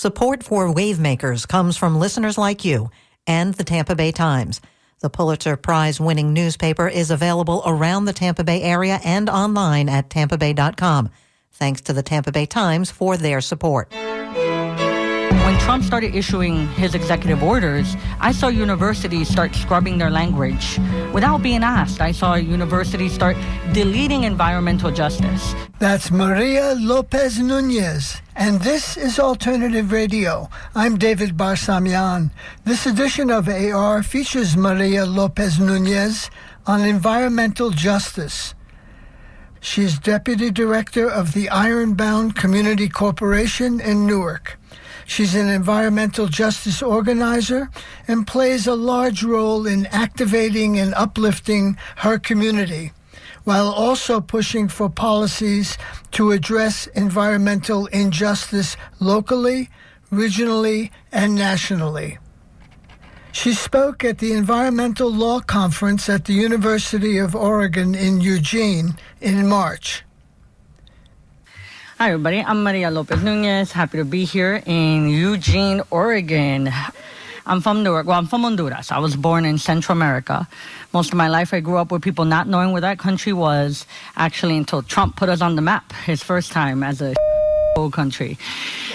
Support for Wavemakers comes from listeners like you and the Tampa Bay Times. The Pulitzer Prize-winning newspaper is available around the Tampa Bay area and online at tampabay.com. Thanks to the Tampa Bay Times for their support. When Trump started issuing his executive orders, I saw universities start scrubbing their language. Without being asked, I saw universities start deleting environmental justice. That's Maria Lopez Nunez, and this is Alternative Radio. I'm David Barsamian. This edition of AR features Maria Lopez Nunez on environmental justice. She's Deputy Director of the Ironbound Community Corporation in Newark. She's an environmental justice organizer and plays a large role in activating and uplifting her community, while also pushing for policies to address environmental injustice locally, regionally, and nationally. She spoke at the Environmental Law Conference at the University of Oregon in Eugene in March. Hi, everybody. I'm Maria Lopez Nunez. Happy to be here in Eugene, Oregon. I'm from Newark. Well, I'm from Honduras. I was born in Central America. Most of my life, I grew up with people not knowing where that country was, actually, until Trump put us on the map his first time as a country.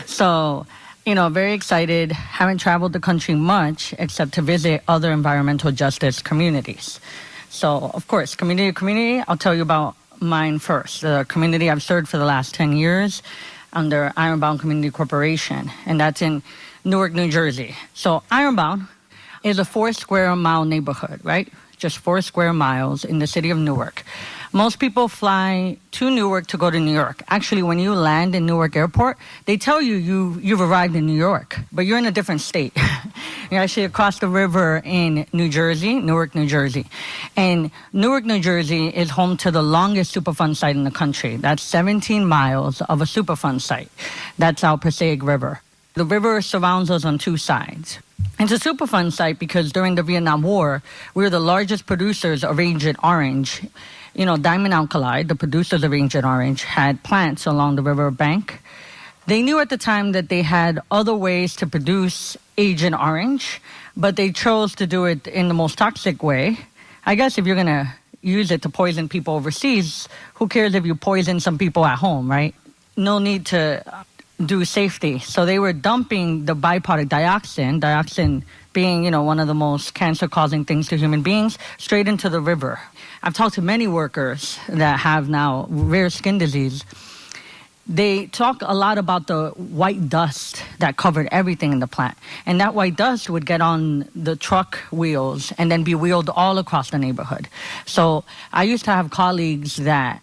So, very excited. Haven't traveled the country much except to visit other environmental justice communities. So, of course, community, I'll tell you about mine first. The community I've served for the last 10 years under Ironbound Community Corporation, and that's in Newark, New Jersey. So Ironbound is a 4 square mile neighborhood, right? Just 4 square miles in the city of Newark. Most people fly to Newark to go to New York. Actually, when you land in Newark Airport, they tell you've arrived in New York, but you're in a different state. You're actually across the river in New Jersey, Newark, New Jersey. And Newark, New Jersey is home to the longest Superfund site in the country. That's 17 miles of a Superfund site. That's our Passaic River. The river surrounds us on 2 sides. It's a Superfund site because during the Vietnam War, we were the largest producers of Agent Orange. Diamond Alkali, the producers of Agent Orange, had plants along the river bank. They knew at the time that they had other ways to produce Agent Orange, but they chose to do it in the most toxic way. I guess if you're going to use it to poison people overseas, who cares if you poison some people at home, right? No need to do safety. So they were dumping the byproduct dioxin being, one of the most cancer-causing things to human beings, straight into the river. I've talked to many workers that have now rare skin disease. They talk a lot about the white dust that covered everything in the plant. And that white dust would get on the truck wheels and then be wheeled all across the neighborhood. So I used to have colleagues that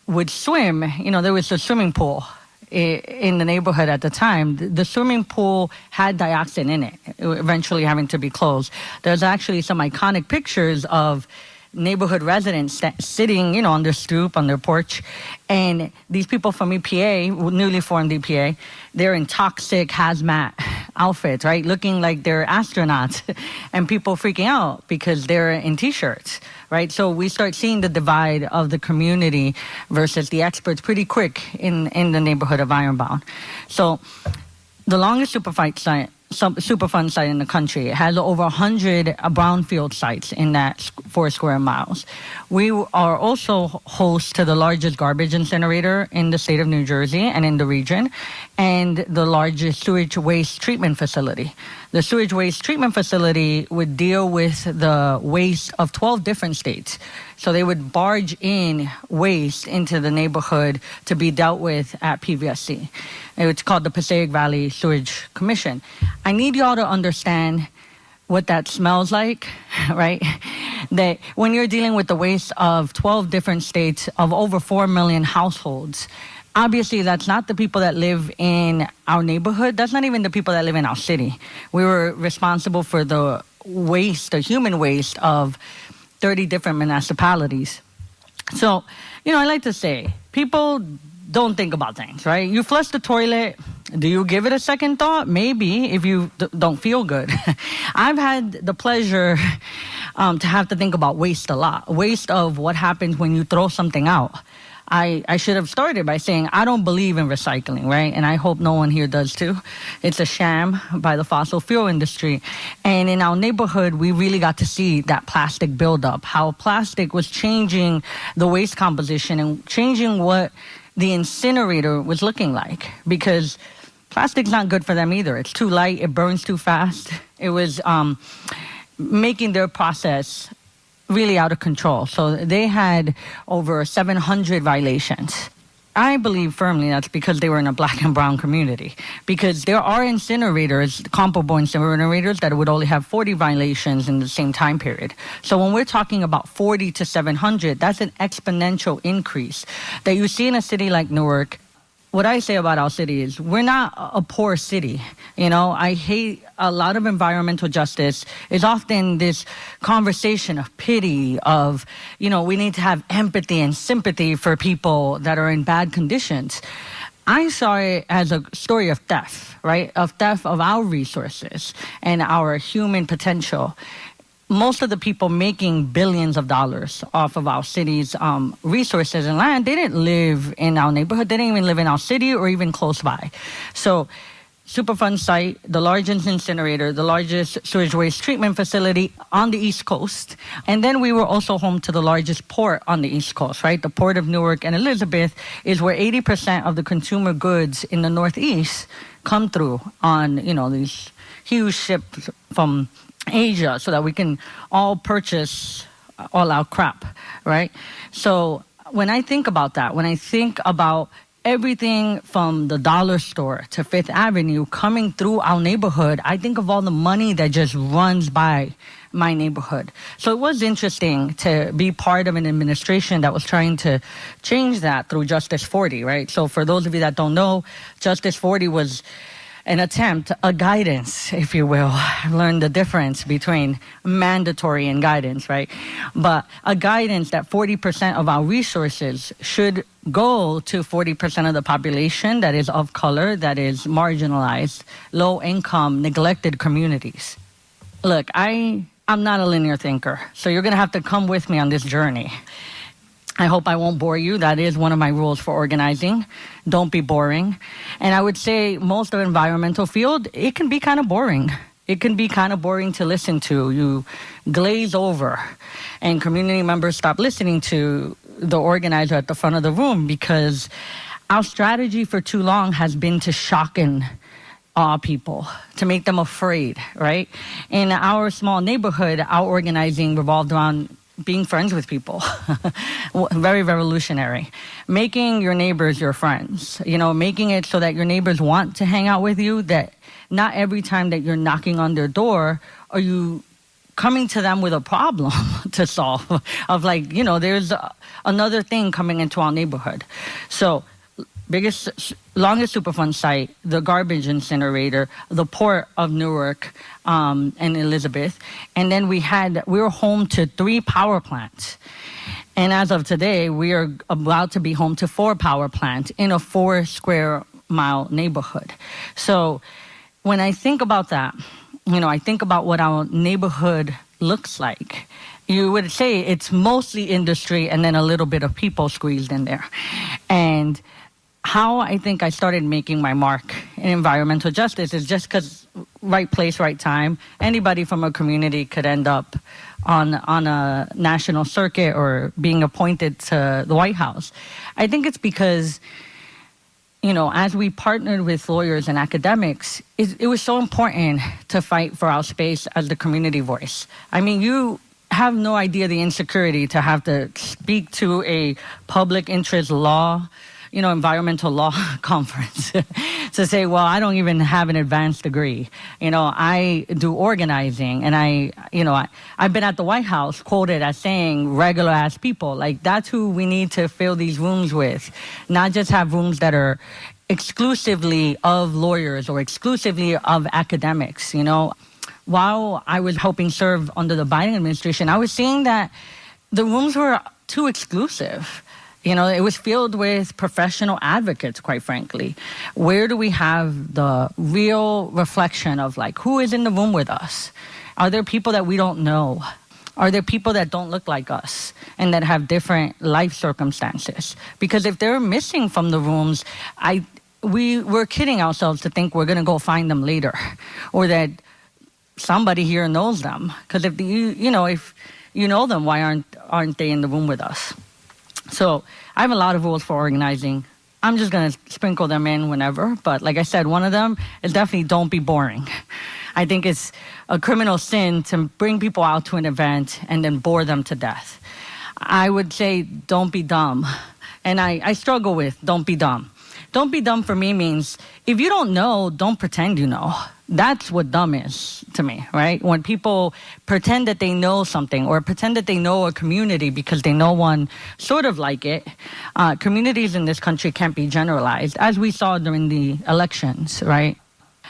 would swim. There was a swimming pool in the neighborhood at the time. The swimming pool had dioxin in it, eventually having to be closed. There's actually some iconic pictures of neighborhood residents sitting, on their stoop, on their porch. And these people from EPA, newly formed EPA, they're in toxic hazmat outfits, right? Looking like they're astronauts. And people freaking out because they're in T-shirts, right? So we start seeing the divide of the community versus the experts pretty quick in the neighborhood of Ironbound. So the longest Superfund site in the country. It has over 100 brownfield sites in that 4 square miles. We are also host to the largest garbage incinerator in the state of New Jersey and in the region, and the largest sewage waste treatment facility. The sewage waste treatment facility would deal with the waste of 12 different states. So they would barge in waste into the neighborhood to be dealt with at PVSC. It's called the Passaic Valley Sewage Commission. I need y'all to understand what that smells like, right? That when you're dealing with the waste of 12 different states of over 4 million households, obviously that's not the people that live in our neighborhood. That's not even the people that live in our city. We were responsible for the waste, the human waste of 30 different municipalities. So, I like to say, people don't think about things, right? You flush the toilet, do you give it a second thought? Maybe, if you don't feel good. I've had the pleasure to have to think about waste a lot. Waste of what happens when you throw something out. I should have started by saying I don't believe in recycling, right? And I hope no one here does too. It's a sham by the fossil fuel industry. And in our neighborhood, we really got to see that plastic buildup, how plastic was changing the waste composition and changing what the incinerator was looking like, because plastic's not good for them either. It's too light. It burns too fast. It was making their process really out of control. So they had over 700 violations. I believe firmly that's because they were in a black and brown community, because there are incinerators, comparable incinerators, that would only have 40 violations in the same time period. So when we're talking about 40 to 700, that's an exponential increase that you see in a city like Newark. What I say about our city is we're not a poor city. I hate a lot of environmental justice is often this conversation of pity, of, we need to have empathy and sympathy for people that are in bad conditions. I saw it as a story of theft, right? Of theft of our resources and our human potential. Most of the people making billions of dollars off of our city's resources and land, they didn't live in our neighborhood. They didn't even live in our city or even close by. So Superfund site, the largest incinerator, the largest sewage waste treatment facility on the East Coast. And then we were also home to the largest port on the East Coast, right? The Port of Newark and Elizabeth is where 80% of the consumer goods in the Northeast come through on, these huge ships from Asia, so that we can all purchase all our crap, right? So when I think about that, when I think about everything from the dollar store to Fifth Avenue coming through our neighborhood, I think of all the money that just runs by my neighborhood. So it was interesting to be part of an administration that was trying to change that through Justice 40, right? So for those of you that don't know, Justice 40 was an attempt, a guidance, if you will. I've learned the difference between mandatory and guidance, right? But a guidance that 40% of our resources should go to 40% of the population that is of color, that is marginalized, low income, neglected communities. Look, I'm not a linear thinker, so you're going to have to come with me on this journey. I hope I won't bore you. That is one of my rules for organizing. Don't be boring. And I would say most of the environmental field, it can be kind of boring. It can be kind of boring to listen to. You glaze over and community members stop listening to the organizer at the front of the room, because our strategy for too long has been to shock and awe people, to make them afraid, right? In our small neighborhood, our organizing revolved around being friends with people. Very revolutionary. Making your neighbors your friends. Making it so that your neighbors want to hang out with you, that not every time that you're knocking on their door are you coming to them with a problem to solve. Of there's another thing coming into our neighborhood. So longest Superfund site, the garbage incinerator, the Port of Newark, and Elizabeth. And then we were home to 3 power plants. And as of today, we are about to be home to 4 power plants in a 4 square mile neighborhood. So when I think about that, I think about what our neighborhood looks like. You would say it's mostly industry and then a little bit of people squeezed in there. And how I think I started making my mark in environmental justice is just because right place, right time. Anybody from a community could end up on a national circuit or being appointed to the White House. I think it's because, as we partnered with lawyers and academics, it was so important to fight for our space as the community voice. I mean, you have no idea the insecurity to have to speak to a public interest law, environmental law conference to say, well, I don't even have an advanced degree. I do organizing, and I've been at the White House quoted as saying regular ass people. Like, that's who we need to fill these rooms with, not just have rooms that are exclusively of lawyers or exclusively of academics. While I was helping serve under the Biden administration, I was seeing that the rooms were too exclusive. It was filled with professional advocates, quite frankly. Where do we have the real reflection of, who is in the room with us? Are there people that we don't know? Are there people that don't look like us and that have different life circumstances? Because if they're missing from the rooms, we're kidding ourselves to think we're going to go find them later, or that somebody here knows them. Because if if you know them, why aren't they in the room with us? So I have a lot of rules for organizing. I'm just going to sprinkle them in whenever. But like I said, one of them is definitely don't be boring. I think it's a criminal sin to bring people out to an event and then bore them to death. I would say don't be dumb. And I struggle with don't be dumb. Don't be dumb for me means if you don't know, don't pretend you know. That's what dumb is to me, right? When people pretend that they know something or pretend that they know a community because they know one sort of like it. Communities in this country can't be generalized, as we saw during the elections, right?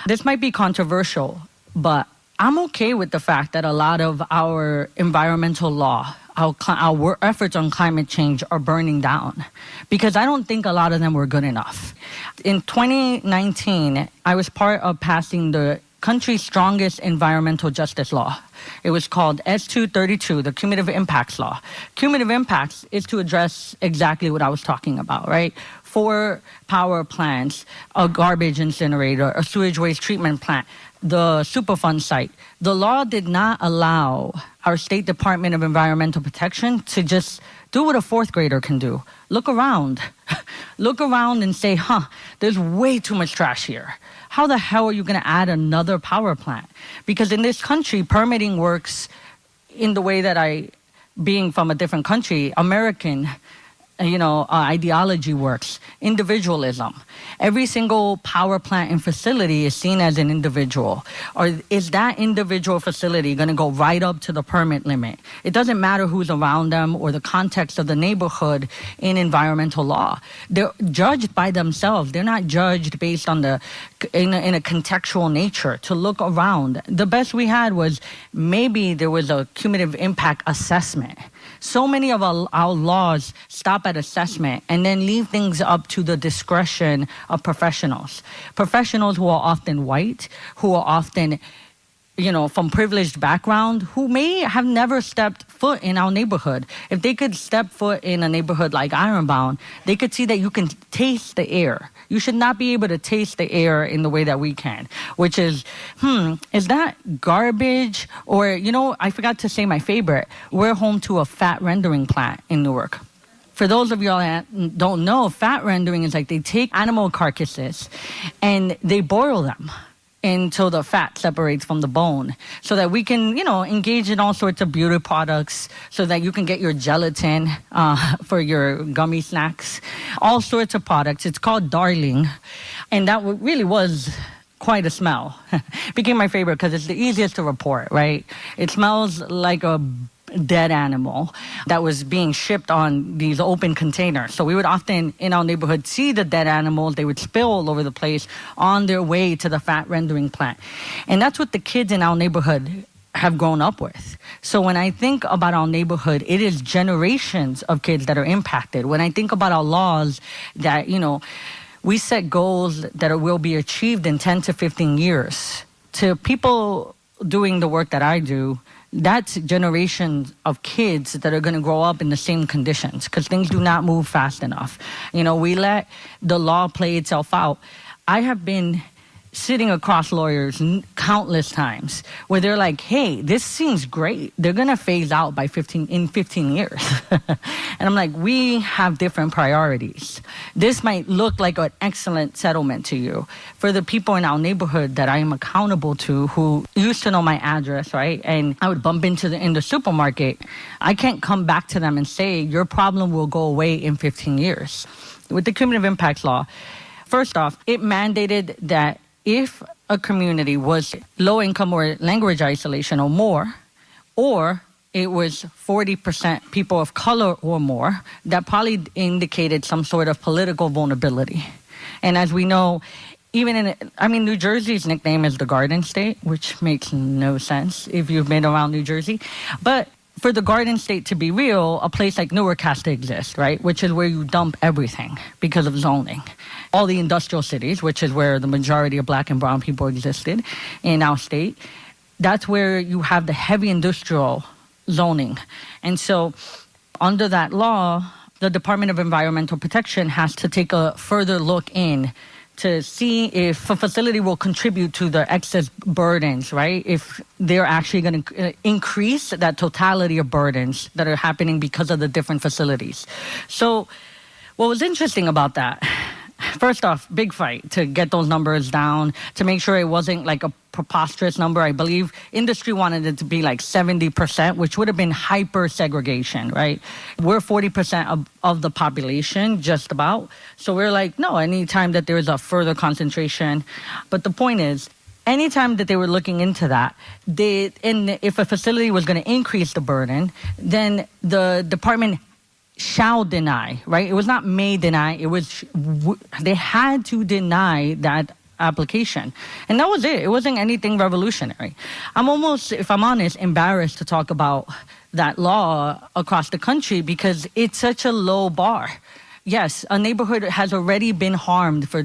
This might be controversial, but I'm okay with the fact that a lot of our environmental law, our efforts on climate change are burning down, because I don't think a lot of them were good enough. In 2019, I was part of passing the country's strongest environmental justice law. It was called S232, the Cumulative Impacts Law. Cumulative impacts is to address exactly what I was talking about, right? 4 power plants, a garbage incinerator, a sewage waste treatment plant, the Superfund site. The law did not allow our State Department of Environmental Protection to just do what a 4th grader can do. Look around. Look around and say, there's way too much trash here. How the hell are you going to add another power plant? Because in this country, permitting works in the way that being from a different country, American ideology works, individualism. Every single power plant and facility is seen as an individual. Or is that individual facility going to go right up to the permit limit? It doesn't matter who's around them or the context of the neighborhood in environmental law. They're judged by themselves. They're not judged based on in a contextual nature to look around. The best we had was maybe there was a cumulative impact assessment. So many of our laws stop at assessment and then leave things up to the discretion of professionals. Professionals who are often white, who are often, from privileged background, who may have never stepped foot in our neighborhood. If they could step foot in a neighborhood like Ironbound, they could see that you can taste the air. You should not be able to taste the air in the way that we can, which is, is that garbage? Or, I forgot to say my favorite. We're home to a fat rendering plant in Newark. For those of y'all that don't know, fat rendering is like they take animal carcasses and they boil them until the fat separates from the bone, so that we can, engage in all sorts of beauty products, so that you can get your gelatin for your gummy snacks, all sorts of products. It's called Darling, and that really was quite a smell. Became my favorite because it's the easiest to report, right? It smells like a dead animal that was being shipped on these open containers. So we would often in our neighborhood see the dead animals. They would spill all over the place on their way to the fat rendering plant. And that's what the kids in our neighborhood have grown up with. So when I think about our neighborhood, it is generations of kids that are impacted. When I think about our laws that, we set goals that will be achieved in 10 to 15 years. To people doing the work that I do, that's generations of kids that are going to grow up in the same conditions, because things do not move fast enough. We let the law play itself out. I have been sitting across lawyers countless times where they're like, hey, this seems great. They're going to phase out in 15 years. And I'm like, we have different priorities. This might look like an excellent settlement to you. For the people in our neighborhood that I am accountable to, who used to know my address, right? And I would bump into in the supermarket. I can't come back to them and say, your problem will go away in 15 years. With the Cumulative Impacts Law, first off, it mandated that if a community was low income or language isolation or more, or it was 40% people of color or more, that probably indicated some sort of political vulnerability. And as we know, New Jersey's nickname is the Garden State, which makes no sense if you've been around New Jersey. But for the Garden State to be real, a place like Newark has to exist, right? Which is where you dump everything because of zoning. All the industrial cities, which is where the majority of black and brown people existed in our state, that's where you have the heavy industrial zoning. And so under that law, the Department of Environmental Protection has to take a further look in to see if a facility will contribute to the excess burdens, right? If they're actually going to increase that totality of burdens that are happening because of the different facilities. So what was interesting about that, first off, big fight to get those numbers down, to make sure it wasn't like a preposterous number. I believe industry wanted it to be like 70%, which would have been hyper segregation, right? We're 40% of the population, just about. So we're like, no, anytime that there is a further concentration. But the point is, anytime that they were looking into that, if a facility was going to increase the burden, then the department shall deny, right? It was not may deny. It was, they had to deny that application. And that was it. It wasn't anything revolutionary. I'm almost, if I'm honest, embarrassed to talk about that law across the country because it's such a low bar. Yes, a neighborhood has already been harmed for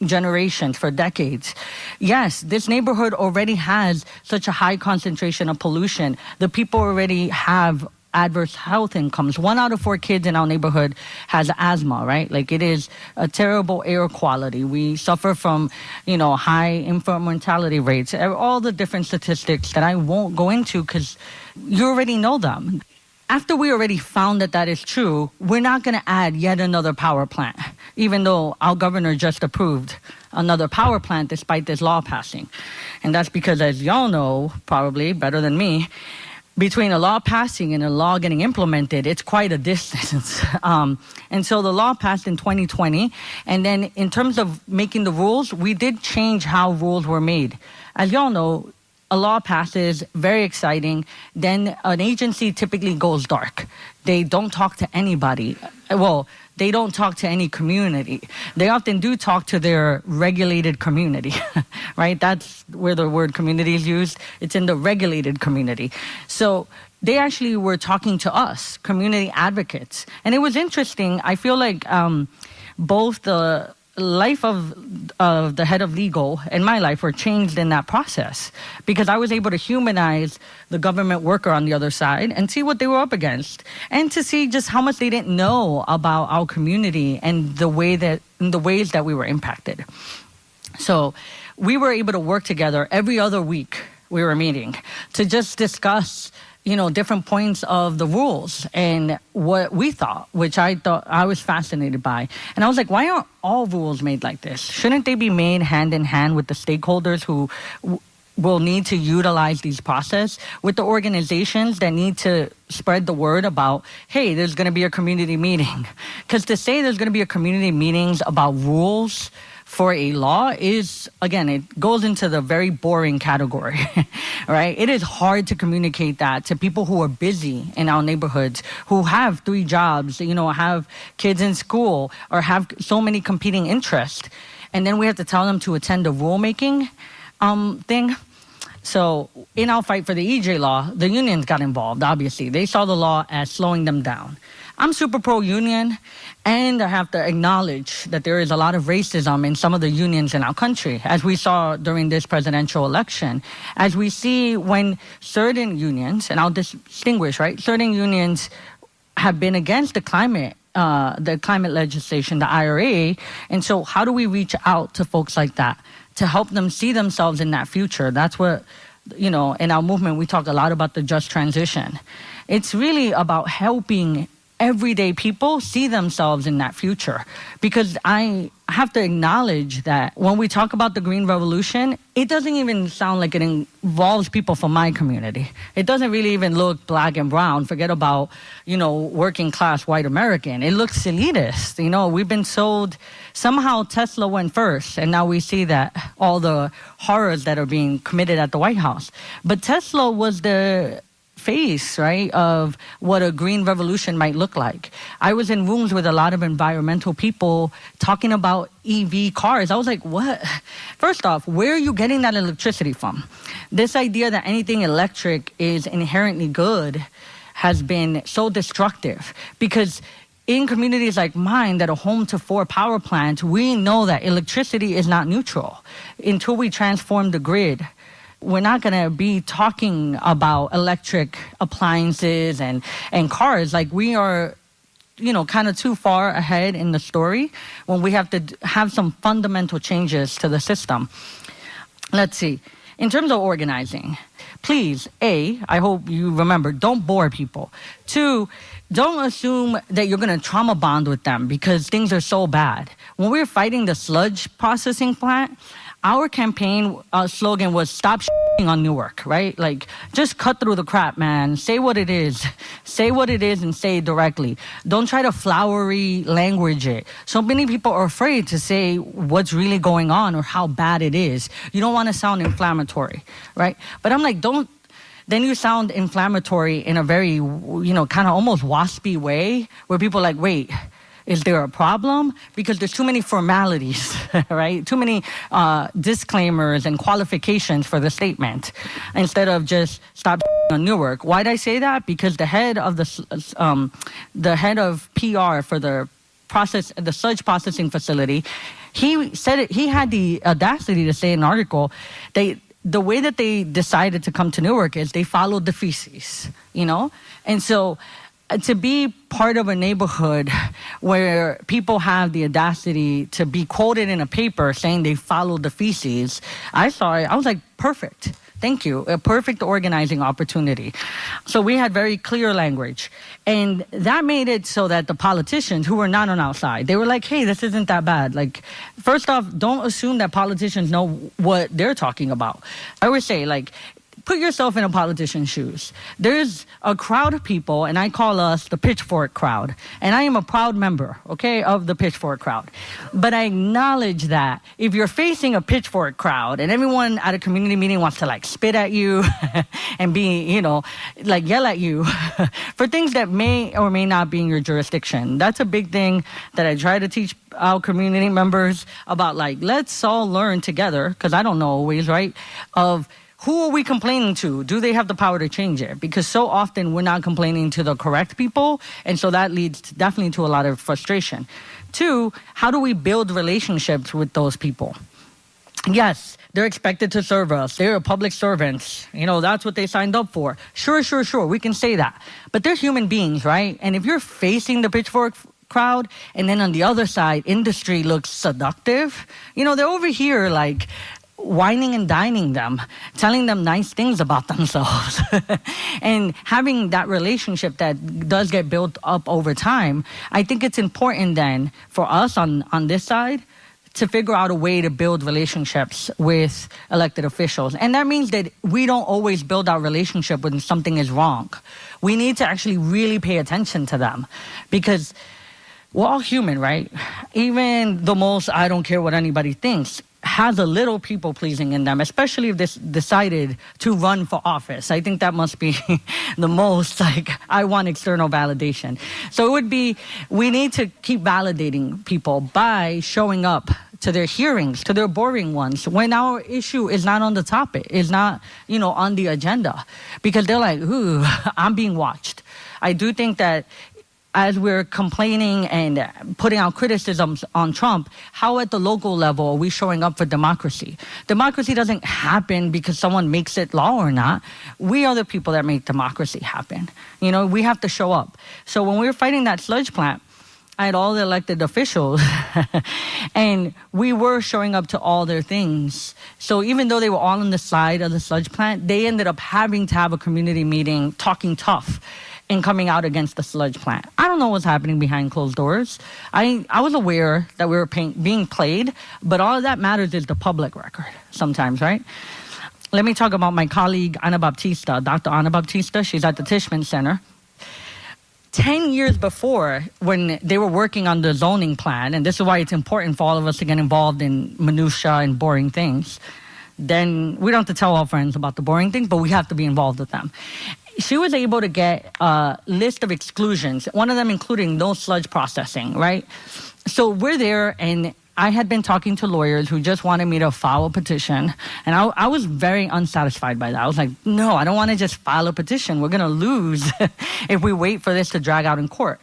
generations, for decades. Yes, this neighborhood already has such a high concentration of pollution. The people already have adverse health incomes. 1 out of 4 kids in our neighborhood has asthma, right? Like, it is a terrible air quality. We suffer from, high infant mortality rates, all the different statistics that I won't go into because you already know them. After we already found that that is true, we're not going to add yet another power plant, even though our governor just approved another power plant despite this law passing. And that's because, as y'all know, probably better than me, between a law passing and a law getting implemented, it's quite a distance. And so the law passed in 2020. And then in terms of making the rules, we did change how rules were made. As y'all know, a law passes, very exciting. Then an agency typically goes dark. They don't talk to anybody. Well, they don't talk to any community. They often do talk to their regulated community, right? That's where the word community is used. It's in the regulated community. So they actually were talking to us, community advocates. And it was interesting. I feel like both the life of the head of legal and my life were changed in that process because I was able to humanize the government worker on the other side and see what they were up against and to see just how much they didn't know about our community and the ways that we were impacted. So we were able to work together every other week. We were meeting to just discuss different points of the rules and what we thought, which I thought I was fascinated by. And I was like, why aren't all rules made like this? Shouldn't they be made hand in hand with the stakeholders who will need to utilize these process, with the organizations that need to spread the word about, hey, there's going to be a community meeting? Because to say there's going to be a community meetings about rules for a law is, again, it goes into the very boring category, right? It is hard to communicate that to people who are busy in our neighborhoods, who have 3 jobs, have kids in school, or have so many competing interests. And then we have to tell them to attend a rulemaking thing. So in our fight for the EJ law, the unions got involved, obviously. They saw the law as slowing them down. I'm super pro-union, and I have to acknowledge that there is a lot of racism in some of the unions in our country, as we saw during this presidential election. As we see when certain unions, and I'll distinguish, right? Certain unions have been against the climate legislation, the IRA. And so how do we reach out to folks like that to help them see themselves in that future? That's what, in our movement, we talk a lot about the just transition. It's really about helping everyday people see themselves in that future. Because I have to acknowledge that when we talk about the Green Revolution, it doesn't even sound like it involves people from my community. It doesn't really even look black and brown. Forget about, working class white American. It looks elitist. We've been sold, somehow Tesla went first, and now we see that all the horrors that are being committed at the White House. But Tesla was the face, right, of what a green revolution might look like. I was in rooms with a lot of environmental people talking about EV cars. I was like, what? First off, where are you getting that electricity from? This idea that anything electric is inherently good has been so destructive, because in communities like mine that are home to 4 power plants, we know that electricity is not neutral. Until we transform the grid, we're not going to be talking about electric appliances and cars. Like, we are, kind of too far ahead in the story when we have to have some fundamental changes to the system. Let's see. In terms of organizing, please, A, I hope you remember, don't bore people. 2, don't assume that you're going to trauma bond with them because things are so bad. When we were fighting the sludge processing plant, our campaign slogan was stop shitting on Newark, right? Like, just cut through the crap, man. Say what it is. Say what it is and say it directly. Don't try to flowery language it. So many people are afraid to say what's really going on or how bad it is. You don't want to sound inflammatory, right? But I'm like, then you sound inflammatory in a very, kind of almost waspy way where people are like, wait, is there a problem? Because there's too many formalities, right? Too many disclaimers and qualifications for the statement instead of just stop on Newark. Why did I say that? Because the head of the head of PR for the sludge processing facility, he said it, he had the audacity to say in an article, the way that they decided to come to Newark is they followed the feces, And so to be part of a neighborhood where people have the audacity to be quoted in a paper saying they followed the feces, I saw it. I was like, perfect. Thank you. A perfect organizing opportunity. So we had very clear language. And that made it so that the politicians who were not on our side, they were like, hey, this isn't that bad. Like, first off, don't assume that politicians know what they're talking about. I would say, like, put yourself in a politician's shoes. There's a crowd of people, and I call us the pitchfork crowd. And I am a proud member, of the pitchfork crowd. But I acknowledge that if you're facing a pitchfork crowd and everyone at a community meeting wants to, like, spit at you and be, yell at you for things that may or may not be in your jurisdiction. That's a big thing that I try to teach our community members about, like, let's all learn together, because I don't know always, right, of who are we complaining to? Do they have the power to change it? Because so often we're not complaining to the correct people, and so that leads definitely to a lot of frustration. 2, how do we build relationships with those people? Yes, they're expected to serve us. They're public servants. That's what they signed up for. Sure, we can say that. But they're human beings, right? And if you're facing the pitchfork crowd, and then on the other side, industry looks seductive, they're over here like whining and dining them, telling them nice things about themselves. And having that relationship that does get built up over time, I think it's important then for us on this side to figure out a way to build relationships with elected officials. And that means that we don't always build our relationship when something is wrong. We need to actually really pay attention to them, because we're all human, right? Even the most I don't care what anybody thinks has a little people-pleasing in them, especially if they decided to run for office. I think that must be the most, I want external validation. So it would be, we need to keep validating people by showing up to their hearings, to their boring ones, when our issue is not on the topic, is not, on the agenda. Because they're like, ooh, I'm being watched. I do think that as we're complaining and putting out criticisms on Trump, how at the local level are we showing up for democracy? Democracy doesn't happen because someone makes it law or not. We are the people that make democracy happen. We have to show up. So when we were fighting that sludge plant, I had all the elected officials, and we were showing up to all their things. So even though they were all on the side of the sludge plant, they ended up having to have a community meeting, talking tough, and coming out against the sludge plant. I don't know what's happening behind closed doors. I was aware that we were being played, but all that matters is the public record sometimes, right? Let me talk about my colleague, Ana Baptista, Dr. Ana Baptista. She's at the Tishman Center. 10 years before, when they were working on the zoning plan, and this is why it's important for all of us to get involved in minutia and boring things, then we don't have to tell our friends about the boring things, but we have to be involved with them. She was able to get a list of exclusions, one of them including no sludge processing, right? So we're there, and I had been talking to lawyers who just wanted me to file a petition, and I was very unsatisfied by that. I was like, no, I don't want to just file a petition. We're going to lose if we wait for this to drag out in court.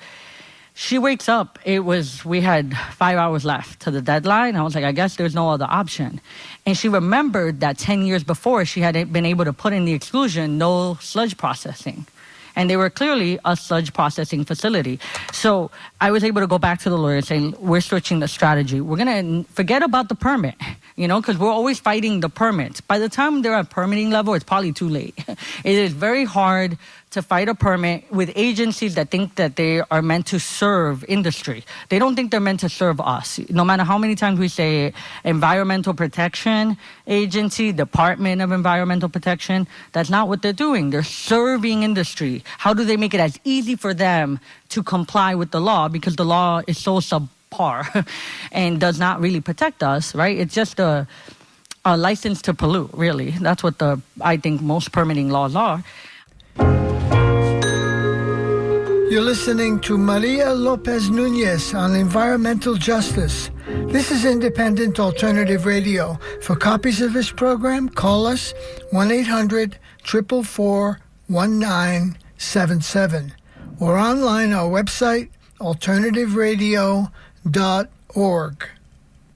She wakes up. We had 5 hours left to the deadline. I was like, I guess there's no other option. And she remembered that 10 years before, she had been able to put in the exclusion, no sludge processing. And they were clearly a sludge processing facility. So I was able to go back to the lawyer saying, we're switching the strategy. We're going to forget about the permit, because we're always fighting the permits. By the time they're at permitting level, it's probably too late. It is very hard to fight a permit with agencies that think that they are meant to serve industry. They don't think they're meant to serve us. No matter how many times we say Environmental Protection Agency, Department of Environmental Protection, that's not what they're doing. They're serving industry. How do they make it as easy for them to comply with the law? Because the law is so subpar and does not really protect us, right? It's just a license to pollute, really. That's what I think most permitting laws are. You're listening to Maria Lopez Nunez on environmental justice. This is Independent Alternative Radio. For copies of this program, call us 1-800-444-1977 or online our website, alternativeradio.org.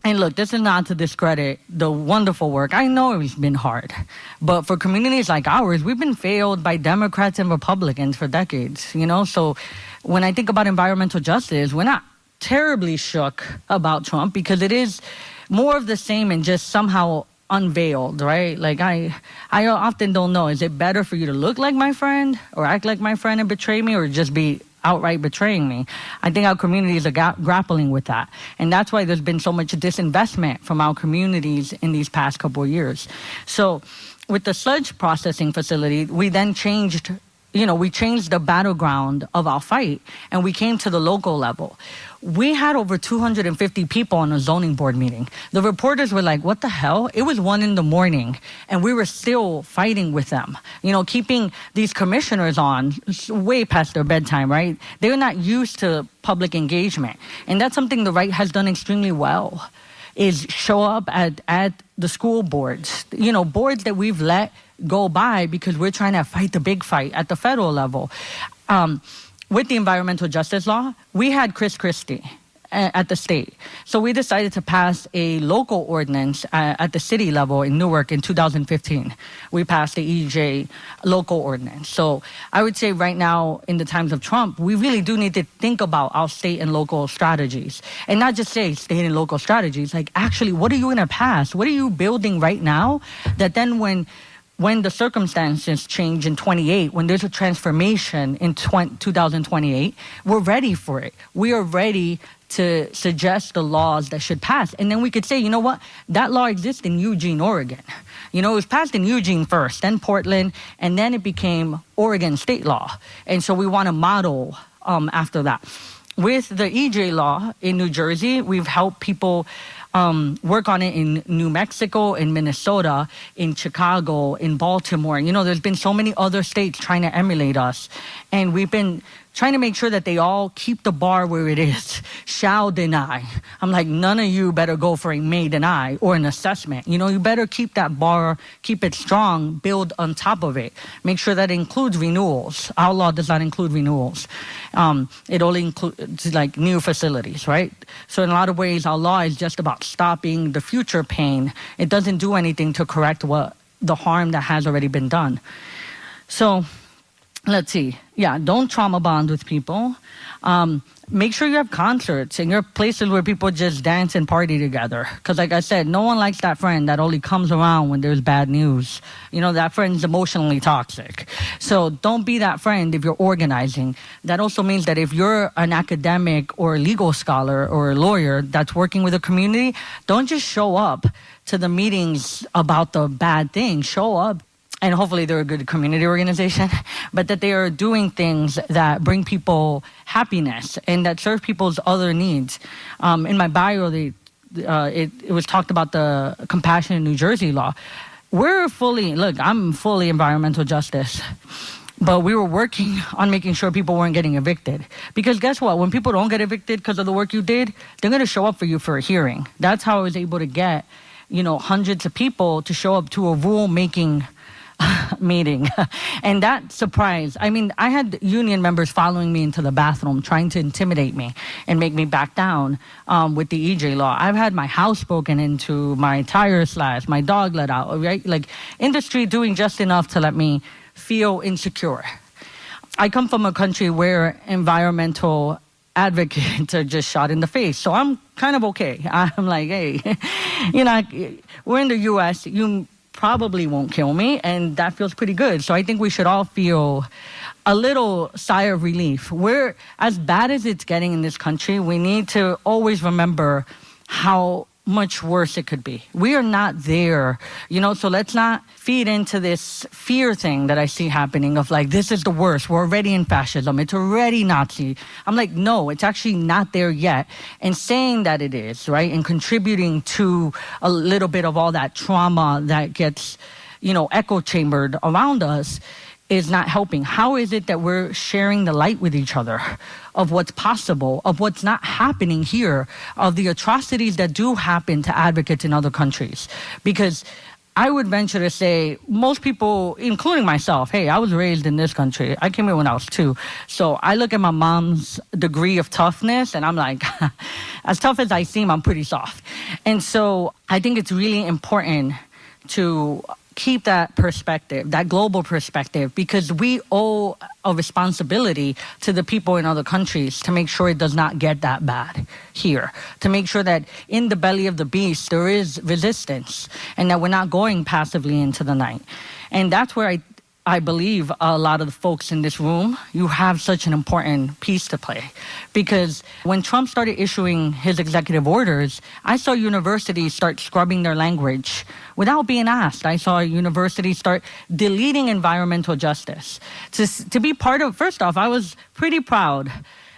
And look, this is not to discredit the wonderful work. I know it's been hard. But for communities like ours, we've been failed by Democrats and Republicans for decades, So when I think about environmental justice, we're not terribly shook about Trump because it is more of the same and just somehow unveiled, right? Like I often don't know, is it better for you to look like my friend or act like my friend and betray me or just be outright betraying me? I think our communities are grappling with that. And that's why there's been so much disinvestment from our communities in these past couple of years. So with the sludge processing facility, we then changed the battleground of our fight and we came to the local level. We had over 250 people on a zoning board meeting. The reporters were like, what the hell? It was 1 a.m. and we were still fighting with them, keeping these commissioners on way past their bedtime, right? They're not used to public engagement. And that's something the right has done extremely well, is show up at the school boards, boards that we've let go by because we're trying to fight the big fight at the federal level. With the environmental justice law, we had Chris Christie at the state. So we decided to pass a local ordinance at the city level in Newark in 2015. We passed the EJ local ordinance. So I would say right now, in the times of Trump, we really do need to think about our state and local strategies. And not just say state and local strategies, like actually, what are you going to pass? What are you building right now that then when the circumstances change in 28, when there's a transformation in 2028, we're ready for it. We are ready to suggest the laws that should pass. And then we could say, you know what? That law exists in Eugene, Oregon. It was passed in Eugene first, then Portland, and then it became Oregon state law. And so we want to model after that. With the EJ law in New Jersey, we've helped people work on it in New Mexico, in Minnesota, in Chicago, in Baltimore. There's been so many other states trying to emulate us. And we've been trying to make sure that they all keep the bar where it is. Shall deny. I'm like, none of you better go for a may deny or an assessment. You better keep that bar, keep it strong, build on top of it. Make sure that it includes renewals. Our law does not include renewals. It only includes like new facilities, right? So in a lot of ways, our law is just about stopping the future pain. It doesn't do anything to correct the harm that has already been done. So let's see. Yeah, don't trauma bond with people. Make sure you have concerts and your places where people just dance and party together. Because like I said, no one likes that friend that only comes around when there's bad news. That friend's emotionally toxic. So don't be that friend if you're organizing. That also means that if you're an academic or a legal scholar or a lawyer that's working with a community, don't just show up to the meetings about the bad things. Show up. And hopefully they're a good community organization, but that they are doing things that bring people happiness and that serve people's other needs. In my bio, it was talked about the Compassionate New Jersey law. I'm fully environmental justice, but we were working on making sure people weren't getting evicted. Because guess what? When people don't get evicted because of the work you did, they're going to show up for you for a hearing. That's how I was able to get, hundreds of people to show up to a rulemaking meeting. And that surprise, I mean, I had union members following me into the bathroom, trying to intimidate me and make me back down with the EJ law. I've had my house broken into, my tires slashed, my dog let out, right? Like, industry doing just enough to let me feel insecure. I come from a country where environmental advocates are just shot in the face. So I'm kind of okay. I'm like, hey, you know, we're in the U.S., you probably won't kill me, and that feels pretty good. So I think we should all feel a little sigh of relief. We're, as bad as it's getting in this country, we need to always remember how much worse it could be. We are not there, you know, so let's not feed into this fear thing that I see happening of like, this is the worst. We're already in fascism. It's already Nazi. I'm like, no, it's actually not there yet. And saying that it is, right, and contributing to a little bit of all that trauma that gets, you know, echo chambered around us is not helping. How is it that we're sharing the light with each other of what's possible, of what's not happening here, of the atrocities that do happen to advocates in other countries? Because I would venture to say most people, including myself, hey, I was raised in this country. I came here when I was 2. So I look at my mom's degree of toughness and I'm like, as tough as I seem, I'm pretty soft. And so I think it's really important to keep that perspective, that global perspective, because we owe a responsibility to the people in other countries to make sure it does not get that bad here, to make sure that in the belly of the beast there is resistance and that we're not going passively into the night. And that's where I believe a lot of the folks in this room, you have such an important piece to play. Because when Trump started issuing his executive orders, I saw universities start scrubbing their language without being asked. I saw universities start deleting environmental justice. To be part of, first off, I was pretty proud,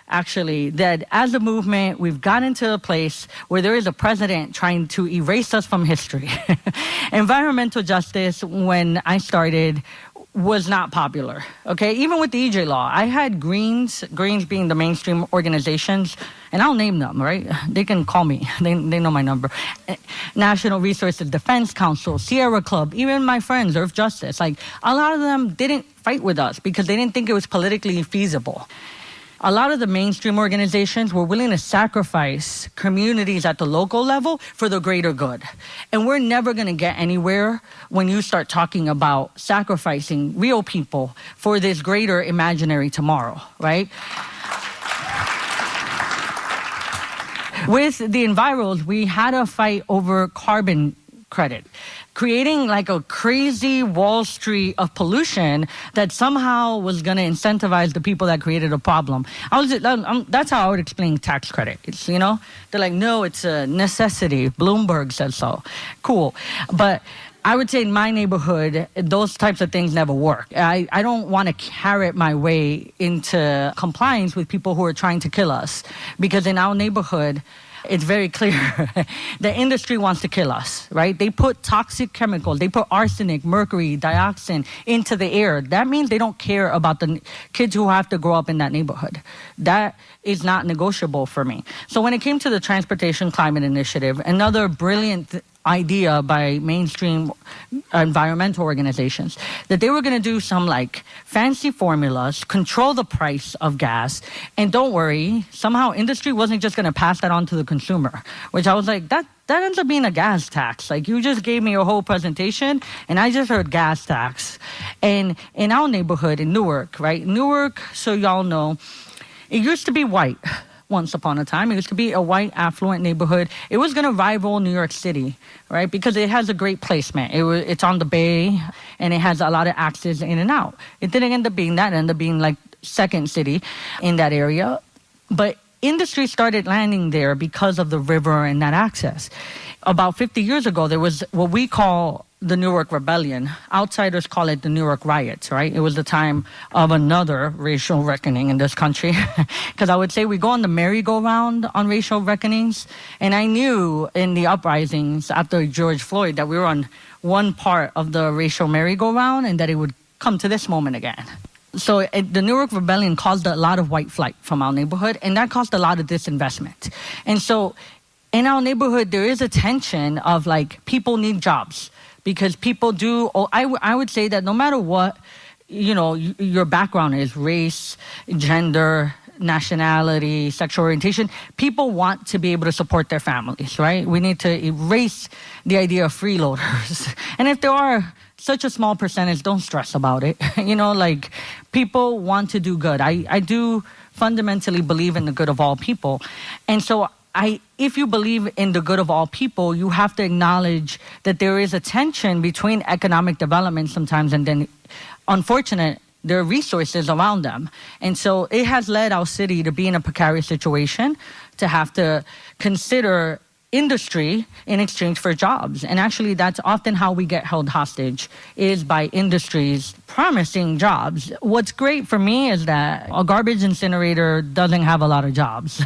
actually, that as a movement, we've gotten to a place where there is a president trying to erase us from history. Environmental justice, when I started, was not popular, okay? Even with the EJ law, I had Greens being the mainstream organizations, and I'll name them, right? They can call me. They know my number. National Resources Defense Council, Sierra Club, even my friends, Earth Justice. Like, a lot of them didn't fight with us because they didn't think it was politically feasible. A lot of the mainstream organizations were willing to sacrifice communities at the local level for the greater good. And we're never going to get anywhere when you start talking about sacrificing real people for this greater imaginary tomorrow, right? With the envirals, we had a fight over carbon credit, creating like a crazy Wall Street of pollution that somehow was going to incentivize the people that created a problem. That's how I would explain tax credit. It's, you know, they're like, no, it's a necessity. Bloomberg said so. Cool. But I would say in my neighborhood, those types of things never work. I don't want to carrot my way into compliance with people who are trying to kill us. Because in our neighborhood, it's very clear. The industry wants to kill us, right? They put toxic chemicals, they put arsenic, mercury, dioxin into the air. That means they don't care about the kids who have to grow up in that neighborhood. That is not negotiable for me. So when it came to the Transportation Climate Initiative, another brilliant idea by mainstream environmental organizations, that they were going to do some like fancy formulas, control the price of gas, and don't worry, somehow industry wasn't just going to pass that on to the consumer, which I was like, that ends up being a gas tax. Like, you just gave me a whole presentation and I just heard gas tax. And in our neighborhood in Newark, right? Newark, so y'all know, it used to be white. Once upon a time, it used to be a white, affluent neighborhood. It was going to rival New York City, right? Because it has a great placement. It's on the bay, and it has a lot of access in and out. It didn't end up being that. It ended up being like second city in that area. But industry started landing there because of the river and that access. About 50 years ago, there was what we call the Newark Rebellion. Outsiders call it the Newark Riots, right? It was the time of another racial reckoning in this country. Because I would say we go on the merry-go-round on racial reckonings. And I knew in the uprisings after George Floyd that we were on one part of the racial merry-go-round and that it would come to this moment again. So the Newark Rebellion caused a lot of white flight from our neighborhood, and that caused a lot of disinvestment. And so in our neighborhood, there is a tension of like people need jobs because people do. I would say that no matter what, your background is, race, gender, nationality, sexual orientation, people want to be able to support their families, right? We need to erase the idea of freeloaders. And if there are such a small percentage, don't stress about it. Like people want to do good. I do fundamentally believe in the good of all people. And so if you believe in the good of all people, you have to acknowledge that there is a tension between economic development sometimes and then, unfortunate, there are resources around them. And so it has led our city to be in a precarious situation, to have to consider industry in exchange for jobs. And actually, that's often how we get held hostage, is by industries promising jobs. What's great for me is that a garbage incinerator doesn't have a lot of jobs.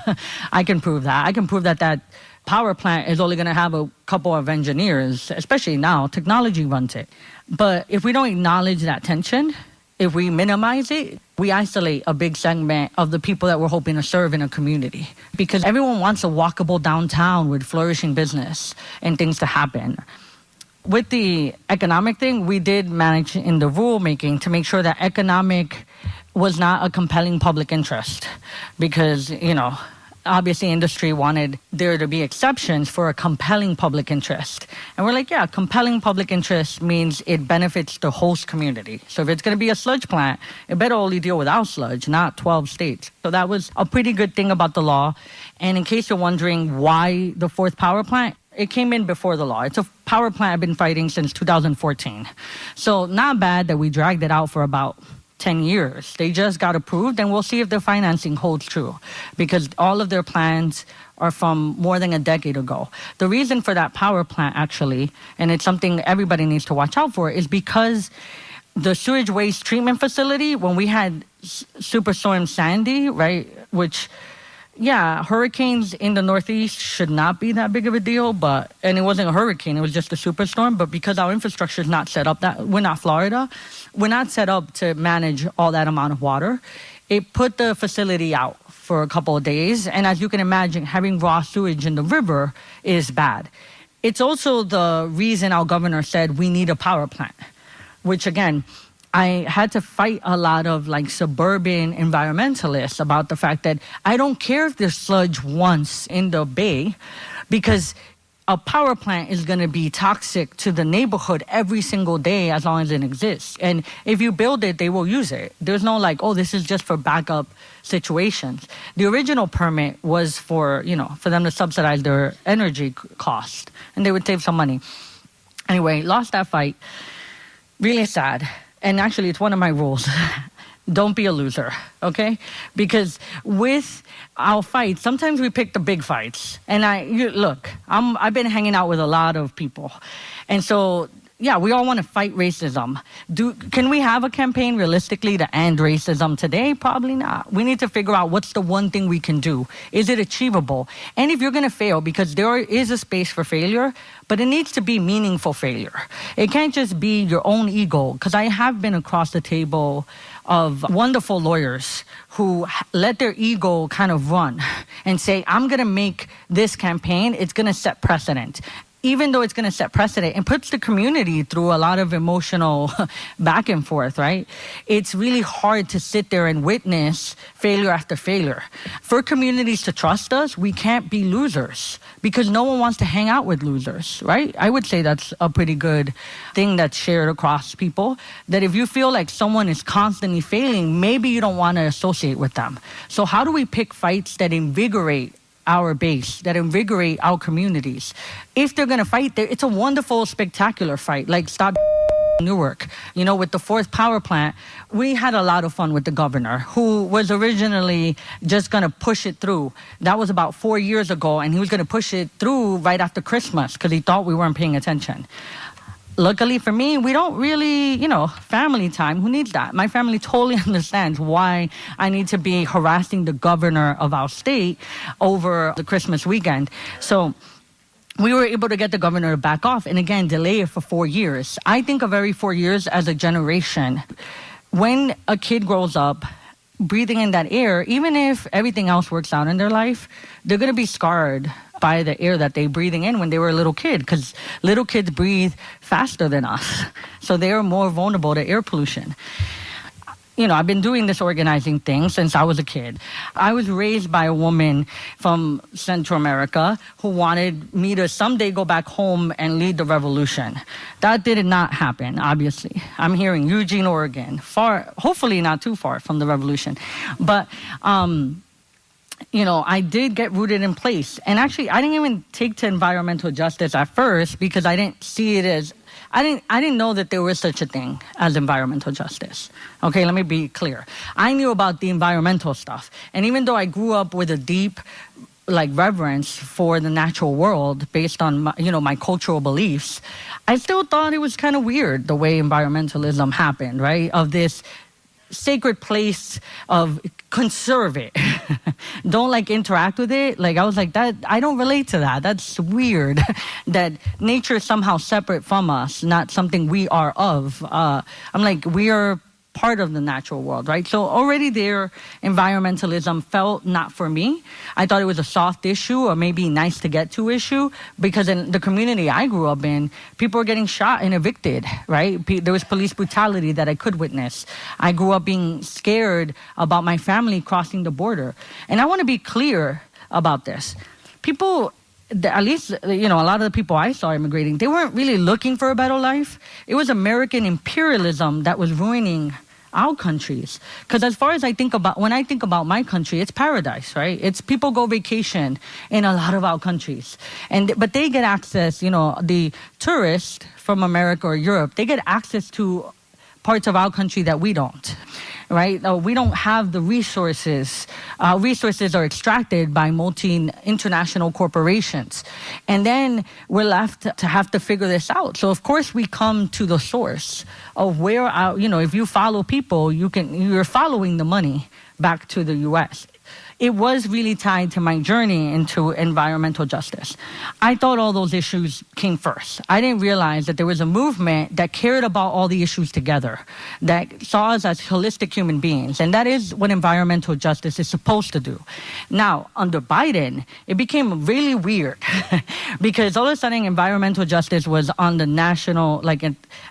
I can prove that. I can prove that that power plant is only going to have a couple of engineers, especially now. Technology runs it. But if we don't acknowledge that tension, if we minimize it, we isolate a big segment of the people that we're hoping to serve in a community. Because everyone wants a walkable downtown with flourishing business and things to happen. With the economic thing, we did manage in the rulemaking to make sure that economic was not a compelling public interest. Because, obviously industry wanted there to be exceptions for a compelling public interest. And we're like, yeah, compelling public interest means it benefits the host community. So if it's going to be a sludge plant, it better only deal with our sludge, not 12 states. So that was a pretty good thing about the law. And in case you're wondering why the fourth power plant, it came in before the law. It's a power plant I've been fighting since 2014. So not bad that we dragged it out for about 10 years. They just got approved, and we'll see if their financing holds true, because all of their plans are from more than a decade ago. The reason for that power plant, actually, and it's something everybody needs to watch out for, is because the sewage waste treatment facility, when we had Superstorm Sandy, right, which, yeah, hurricanes in the Northeast should not be that big of a deal, and it wasn't a hurricane, it was just a superstorm, but because our infrastructure is not set up, that we're not Florida, we're not set up to manage all that amount of water. It put the facility out for a couple of days, and as you can imagine, having raw sewage in the river is bad. It's also the reason our governor said we need a power plant, which again, I had to fight a lot of suburban environmentalists about the fact that I don't care if there's sludge once in the bay, because a power plant is going to be toxic to the neighborhood every single day as long as it exists. And if you build it, they will use it. There's no this is just for backup situations. The original permit was for them to subsidize their energy cost, and they would save some money. Anyway, lost that fight. Really sad. And actually, it's one of my rules. Don't be a loser, okay? Because with our fights, sometimes we pick the big fights. And I've been hanging out with a lot of people. And so, yeah, we all want to fight racism. Can we have a campaign realistically to end racism today? Probably not. We need to figure out what's the one thing we can do. Is it achievable? And if you're going to fail, because there is a space for failure, but it needs to be meaningful failure. It can't just be your own ego, because I have been across the table of wonderful lawyers who let their ego kind of run and say, I'm going to make this campaign, it's going to set precedent. Even though it's going to set precedent, and puts the community through a lot of emotional back and forth, right? It's really hard to sit there and witness failure after failure. For communities to trust us, we can't be losers, because no one wants to hang out with losers, right? I would say that's a pretty good thing that's shared across people, that if you feel like someone is constantly failing, maybe you don't want to associate with them. So how do we pick fights that invigorate our base, that invigorate our communities? If they're going to fight, it's a wonderful, spectacular fight, like Stop Newark. With the fourth power plant, we had a lot of fun with the governor, who was originally just going to push it through. That was about 4 years ago, and he was going to push it through right after Christmas because he thought we weren't paying attention. Luckily for me, we don't really, family time. Who needs that? My family totally understands why I need to be harassing the governor of our state over the Christmas weekend. So we were able to get the governor to back off and, again, delay it for 4 years. I think of every 4 years as a generation. When a kid grows up breathing in that air, even if everything else works out in their life, they're going to be scarred by the air that they breathing in when they were a little kid, because little kids breathe faster than us. So they are more vulnerable to air pollution. You know, I've been doing this organizing thing since I was a kid. I was raised by a woman from Central America who wanted me to someday go back home and lead the revolution. That did not happen, obviously. I'm here in Eugene, Oregon, hopefully not too far from the revolution. But, you know, I did get rooted in place. And actually, I didn't even take to environmental justice at first because I didn't see it as, I didn't know that there was such a thing as environmental justice. Okay, let me be clear. I knew about the environmental stuff. And even though I grew up with a deep reverence for the natural world based on my cultural beliefs, I still thought it was kind of weird the way environmentalism happened, right? Of this sacred place of conserve it. Don't interact with it. I was like, that I don't relate to that. That's weird. That nature is somehow separate from us, not something we are of. I'm like, we are part of the natural world, right? So already there, environmentalism felt not for me. I thought it was a soft issue or maybe nice to get to issue, because in the community I grew up in, people were getting shot and evicted, right? There was police brutality that I could witness. I grew up being scared about my family crossing the border. And I want to be clear about this. People, at least, a lot of the people I saw immigrating, they weren't really looking for a better life. It was American imperialism that was ruining our countries. Because as far as when I think about my country, it's paradise, right? It's people go vacation in a lot of our countries. But they get access, the tourists from America or Europe, they get access to parts of our country that we don't. Right? We don't have the resources. Resources are extracted by international corporations. And then we're left to have to figure this out. So, of course, we come to the source of where, if you follow people, you're following the money back to the U.S. It was really tied to my journey into environmental justice. I thought all those issues came first. I didn't realize that there was a movement that cared about all the issues together, that saw us as holistic human beings. And that is what environmental justice is supposed to do. Now, under Biden, it became really weird because all of a sudden environmental justice was on the national,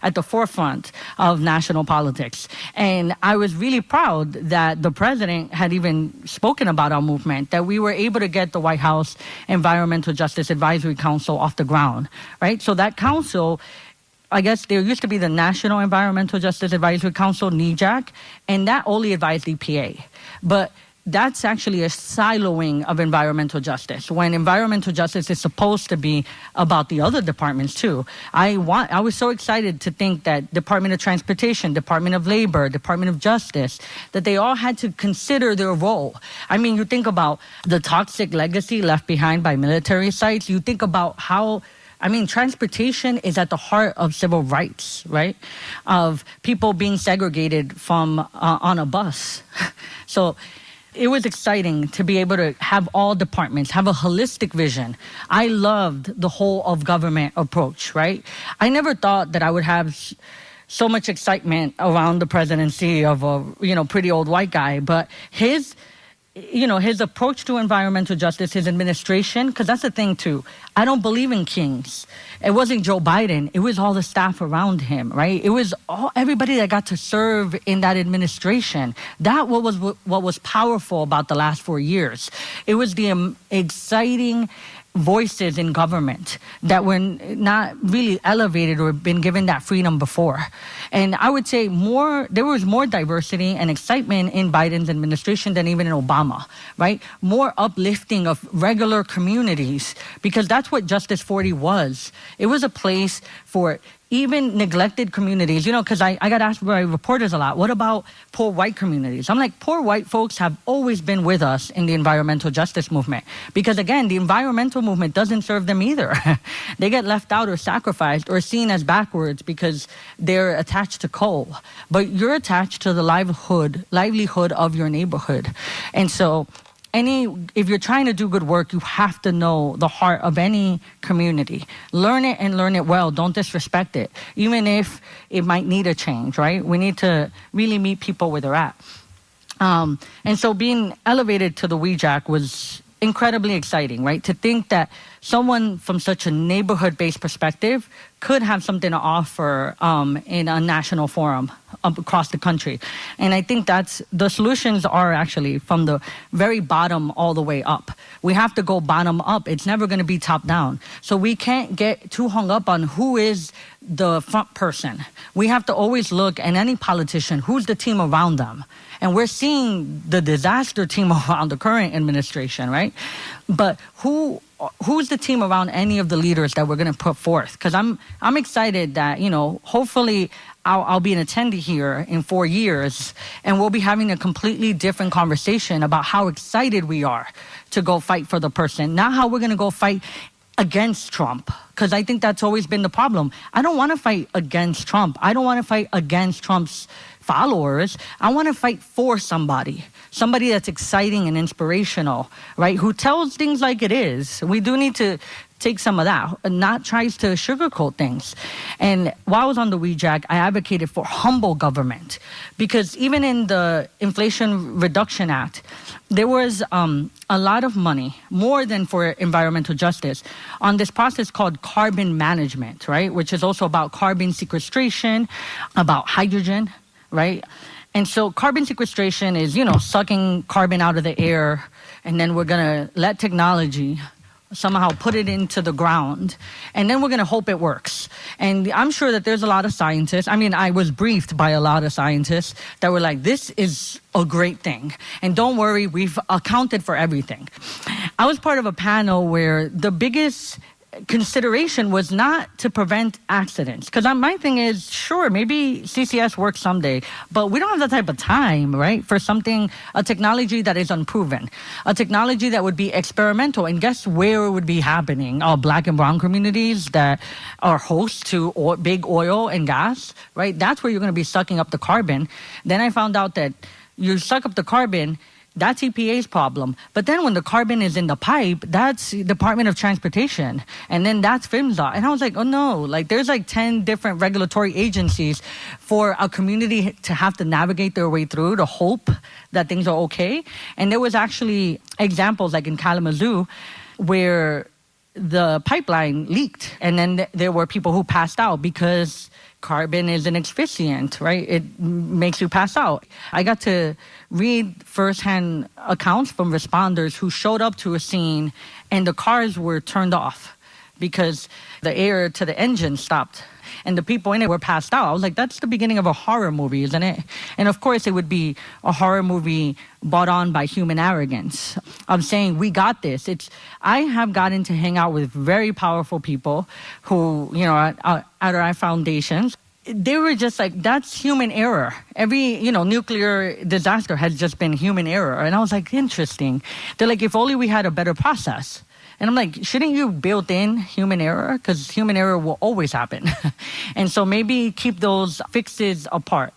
at the forefront of national politics. And I was really proud that the president had even spoken about our movement, that we were able to get the White House Environmental Justice Advisory Council off the ground, right? So that council, I guess there used to be the National Environmental Justice Advisory Council, NEJAC, and that only advised EPA. But that's actually a siloing of environmental justice, when environmental justice is supposed to be about the other departments too. I was so excited to think that Department of Transportation, Department of Labor, Department of Justice, that they all had to consider their role. I mean, you think about the toxic legacy left behind by military sites. You think about how, transportation is at the heart of civil rights, right? Of people being segregated from on a bus. So it was exciting to be able to have all departments, have a holistic vision. I loved the whole of government approach, right? I never thought that I would have so much excitement around the presidency of a, pretty old white guy, but his approach to environmental justice, his administration, because that's the thing too. I don't believe in kings. It wasn't Joe Biden. It was all the staff around him, right? It was everybody that got to serve in that administration. That what was powerful about the last 4 years. It was the exciting voices in government that were not really elevated or been given that freedom before. And I would say there was more diversity and excitement in Biden's administration than even in Obama, right? More uplifting of regular communities, because that's what Justice 40 was. It was a place for even neglected communities, because I got asked by reporters a lot, what about poor white communities? I'm like, poor white folks have always been with us in the environmental justice movement. Because again, the environmental movement doesn't serve them either. They get left out or sacrificed or seen as backwards because they're attached to coal. But you're attached to the livelihood of your neighborhood. And so if you're trying to do good work, you have to know the heart of any community. Learn it and learn it well. Don't disrespect it, even if it might need a change, right? We need to really meet people where they're at. And so being elevated to the WEJAC was incredibly exciting, right? To think that someone from such a neighborhood-based perspective could have something to offer in a national forum across the country. And I think the solutions are actually from the very bottom all the way up. We have to go bottom up. It's never going to be top down. So we can't get too hung up on who is the front person. We have to always look at any politician, who's the team around them. And we're seeing the disaster team around the current administration, right? But who's the team around any of the leaders that we're going to put forth? Because I'm excited that, hopefully I'll be an attendee here in 4 years, and we'll be having a completely different conversation about how excited we are to go fight for the person, not how we're going to go fight against Trump, because I think that's always been the problem. I don't want to fight against Trump. I don't want to fight against Trump's followers. I want to fight for somebody that's exciting and inspirational, right? Who tells things like it is. We do need to take some of that, and not tries to sugarcoat things. And while I was on the WEJAC, I advocated for humble government, because even in the Inflation Reduction Act, there was a lot of money, more than for environmental justice, on this process called carbon management, right? Which is also about carbon sequestration, about hydrogen, right? And so carbon sequestration is, sucking carbon out of the air, and then we're going to let technology somehow put it into the ground, and then we're going to hope it works. And I'm sure that there's a lot of scientists. I mean, I was briefed by a lot of scientists that were like, this is a great thing. And don't worry, we've accounted for everything. I was part of a panel where the biggest consideration was not to prevent accidents. Because my thing is, sure, maybe CCS works someday, but we don't have that type of time, right? For a technology that is unproven, a technology that would be experimental. And guess where it would be happening? Black and brown communities that are host to big oil and gas, right? That's where you're going to be sucking up the carbon. Then I found out that you suck up the carbon, that's EPA's problem. But then when the carbon is in the pipe, that's Department of Transportation. And then that's PHMSA. And I was like, oh no, there's 10 different regulatory agencies for a community to have to navigate their way through to hope that things are okay. And there was actually examples like in Kalamazoo where the pipeline leaked. And then there were people who passed out because carbon is an asphyxiant, right? It makes you pass out. I got to read firsthand accounts from responders who showed up to a scene and the cars were turned off because the air to the engine stopped and the people in it were passed out. I was like, that's the beginning of a horror movie, isn't it? And of course, it would be a horror movie brought on by human arrogance of saying, we got this. I have gotten to hang out with very powerful people who, at our foundations, they were just like, that's human error. Every, nuclear disaster has just been human error. And I was like, interesting. They're like, if only we had a better process. And I'm like, shouldn't you build in human error? Because human error will always happen. And so maybe keep those fixes apart.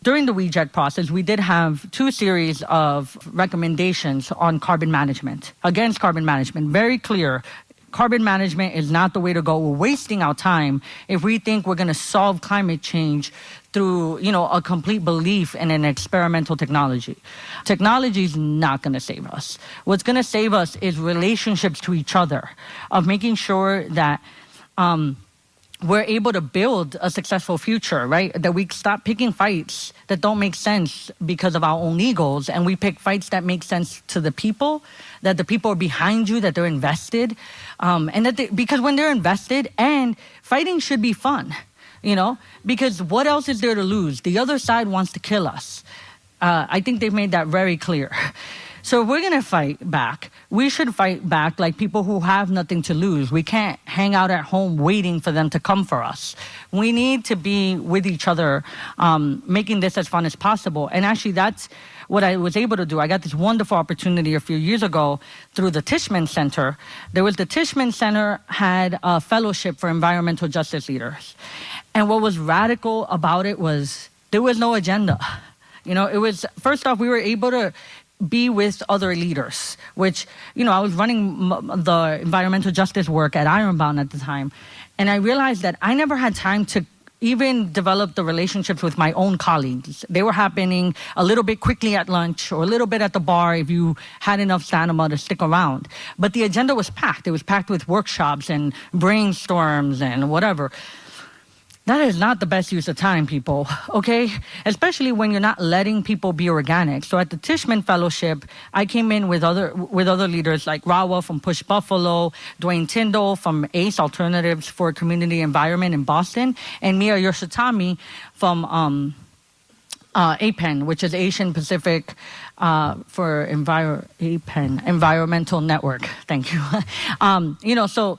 During the WEJAC process, we did have 2 series of recommendations on carbon management, against carbon management. Very clear. Carbon management is not the way to go. We're wasting our time if we think we're going to solve climate change through, a complete belief in an experimental technology. Technology is not going to save us. What's going to save us is relationships to each other, of making sure that we're able to build a successful future, right? That we stop picking fights that don't make sense because of our own egos, and we pick fights that make sense to the people, that the people are behind you, that they're invested, and that because when they're invested, and fighting should be fun, because what else is there to lose? The other side wants to kill us. I think they've made that very clear. So if we're going to fight back, we should fight back like people who have nothing to lose. We can't hang out at home waiting for them to come for us. We need to be with each other, making this as fun as possible. And actually, that's what I was able to do. I got this wonderful opportunity a few years ago through the Tishman Center. The Tishman Center had a fellowship for environmental justice leaders. And what was radical about it was there was no agenda. It was, first off, we were able to be with other leaders, which, I was running the environmental justice work at Ironbound at the time. And I realized that I never had time to even developed the relationships with my own colleagues. They were happening a little bit quickly at lunch or a little bit at the bar if you had enough stamina to stick around. But the agenda was packed. It was packed with workshops and brainstorms and whatever. That is not the best use of time, people, okay? Especially when you're not letting people be organic. So at the Tishman Fellowship, I came in with other leaders like Rawa from Push Buffalo, Dwayne Tyndall from ACE, Alternatives for Community Environment in Boston, and Mia Yoshitami from APEN, which is Asian Pacific for Environmental Network. Thank you. So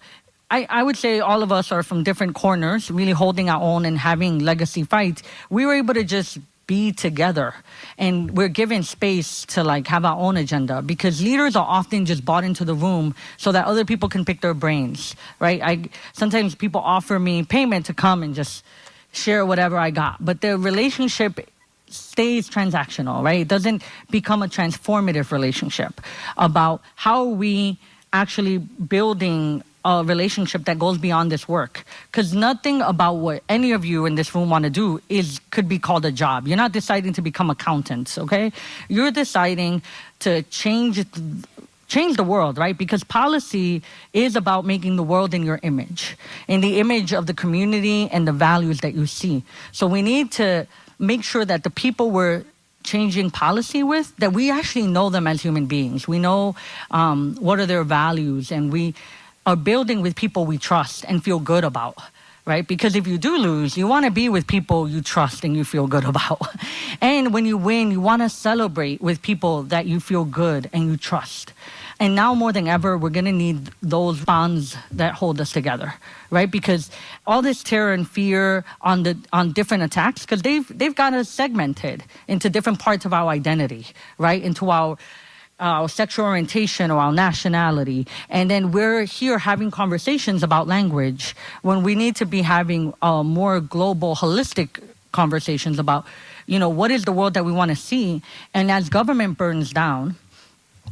I would say all of us are from different corners, really holding our own and having legacy fights. We were able to just be together, and we're given space to like have our own agenda, because leaders are often just brought into the room so that other people can pick their brains, right? Sometimes people offer me payment to come and just share whatever I got, but the relationship stays transactional, right? It doesn't become a transformative relationship about how we actually building a relationship that goes beyond this work. Because nothing about what any of you in this room want to do could be called a job. You're not deciding to become accountants, okay? You're deciding to change the world, right? Because policy is about making the world in your image, in the image of the community and the values that you see. So we need to make sure that the people we're changing policy with, that we actually know them as human beings. We know what are their values, and we are building with people we trust and feel good about, right? Because if you do lose, you want to be with people you trust and you feel good about. And when you win, you want to celebrate with people that you feel good and you trust. And now more than ever, we're going to need those bonds that hold us together, right? Because all this terror and fear on different attacks, because they've got us segmented into different parts of our identity, right? Into our sexual orientation or our nationality. And then we're here having conversations about language when we need to be having more global, holistic conversations about, what is the world that we want to see. And as government burns down,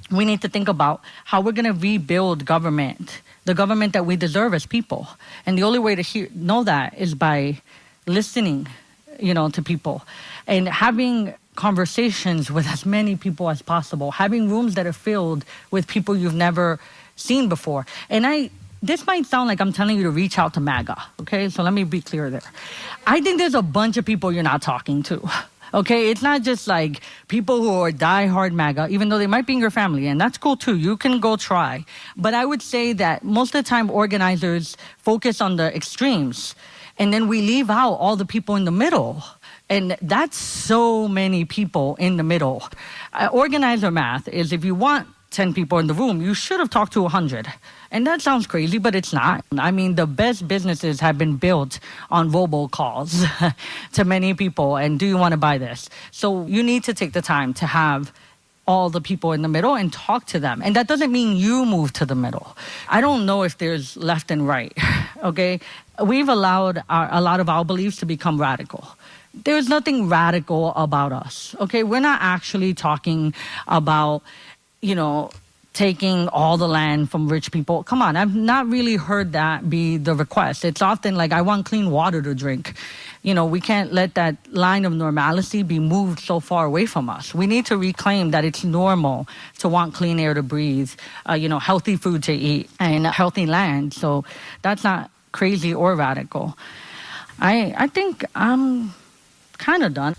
we need to think about how we're going to rebuild government, the government that we deserve as people. And the only way to know that is by listening, to people and having conversations with as many people as possible, having rooms that are filled with people you've never seen before. And this might sound like I'm telling you to reach out to MAGA, okay? So let me be clear there. I think there's a bunch of people you're not talking to, okay? It's not just like people who are diehard MAGA, even though they might be in your family, and that's cool too. You can go try. But I would say that most of the time organizers focus on the extremes, and then we leave out all the people in the middle. And that's so many people in the middle. Organizer math is if you want 10 people in the room, you should have talked to 100. And that sounds crazy, but it's not. I mean, the best businesses have been built on robocalls to many people. And do you want to buy this? So you need to take the time to have all the people in the middle and talk to them. And that doesn't mean you move to the middle. I don't know if there's left and right, okay? We've allowed a lot of our beliefs to become radical. There's nothing radical about us, okay? We're not actually talking about, taking all the land from rich people. Come on, I've not really heard that be the request. It's often like, I want clean water to drink. We can't let that line of normalcy be moved so far away from us. We need to reclaim that it's normal to want clean air to breathe, healthy food to eat, and healthy land. So that's not crazy or radical. I think I'm kind of done.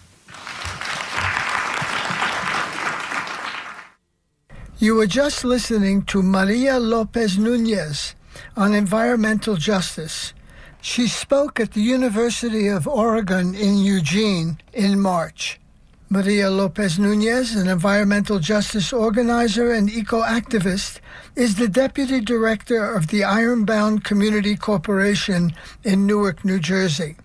You were just listening to Maria Lopez Nunez on environmental justice. She spoke at the University of Oregon in Eugene in March. Maria Lopez Nunez, an environmental justice organizer and eco-activist, is the deputy director of the Ironbound Community Corporation in Newark, New Jersey.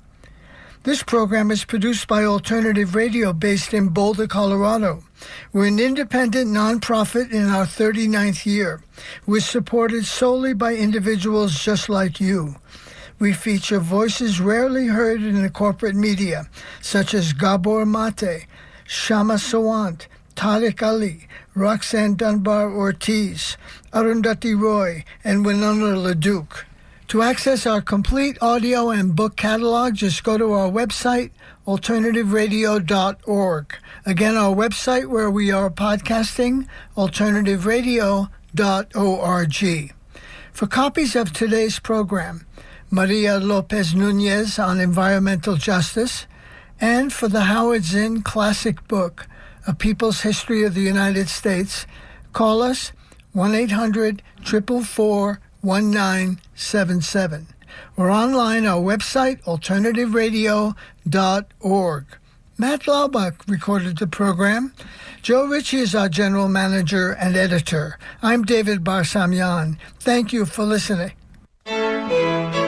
This program is produced by Alternative Radio based in Boulder, Colorado. We're an independent nonprofit in our 39th year. We're supported solely by individuals just like you. We feature voices rarely heard in the corporate media, such as Gabor Mate, Shama Sawant, Tariq Ali, Roxanne Dunbar Ortiz, Arundhati Roy, and Winona LaDuke. To access our complete audio and book catalog, just go to our website, alternativeradio.org. Again, our website where we are podcasting, alternativeradio.org. For copies of today's program, Maria Lopez Nunez on environmental justice, and for the Howard Zinn classic book, A People's History of the United States, call us 1-800-444-1977. We're online, our website, alternativeradio.org. Matt Laubach recorded the program. Joe Ritchie is our general manager and editor. I'm David Barsamian. Thank you for listening.